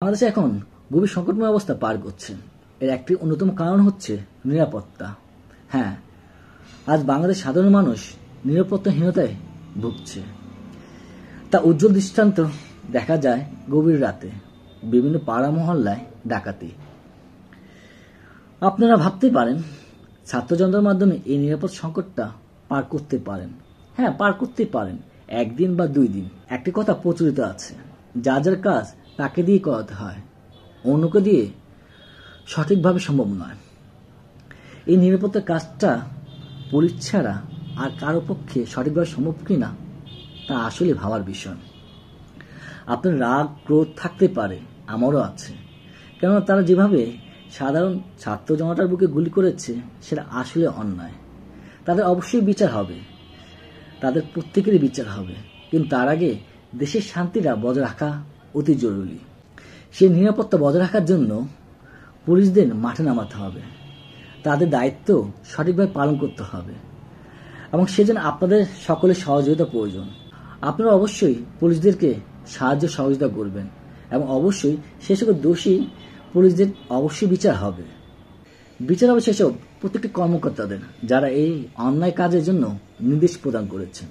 বাংলাদেশে এখন গভীর সংকটময় অবস্থা পার করছে। এর একটি অন্যতম কারণ হচ্ছে নিরাপত্তা। হ্যাঁ, আজ বাংলাদেশ সাধারণ মানুষ নিরাপত্তাহীনতায় ভুগছে। তা উজ্জ্বল দৃষ্টান্ত দেখা যায় গভীর রাতে বিভিন্ন পাড়া মহল্লায় ডাকাতি। আপনারা ভাবতে পারেন ছাত্র জনতার মাধ্যমে এই নিরাপদ সংকটটা পার করতে পারেন। হ্যাঁ, পার করতে পারেন, একদিন বা 2 দিন। একটি কথা প্রচলিত আছে, যার কাজ তাকে দিয়ে করাতে হয়, অন্যকে দিয়ে সঠিকভাবে সম্ভব নয়। এই নিরাপত্তার কাজটা পুলিশ ছাড়া আর কারো পক্ষে সঠিকভাবে সম্ভব কিনা তা আসলে ভাবার বিষয়। আপনার রাগ ক্রোধ থাকতে পারে, আমারও আছে, কেননা তারা যেভাবে সাধারণ ছাত্র জনতার বুকে গুলি করেছে সেটা আসলে অন্যায়। তাদের অবশ্যই বিচার হবে, তাদের প্রত্যেকেরই বিচার হবে, কিন্তু তার আগে দেশের শান্তিটা বজায় রাখা অতি জরুরি। সেই নিরাপত্তা বজায় রাখার জন্য পুলিশদের মাঠে নামাতে হবে, তাদের দায়িত্ব সঠিকভাবে পালন করতে হবে, এবং সেজন্য আপনাদের সকলের সহযোগিতা প্রয়োজন। আপনারা অবশ্যই পুলিশদেরকে সাহায্য সহযোগিতা করবেন, এবং অবশ্যই সে সকল দোষী পুলিশদের অবশ্যই বিচার হবে। বিচার হবে সেসব প্রত্যেকটি কর্মকর্তাদের যারা এই অন্যায় কাজের জন্য নির্দেশ প্রদান করেছেন।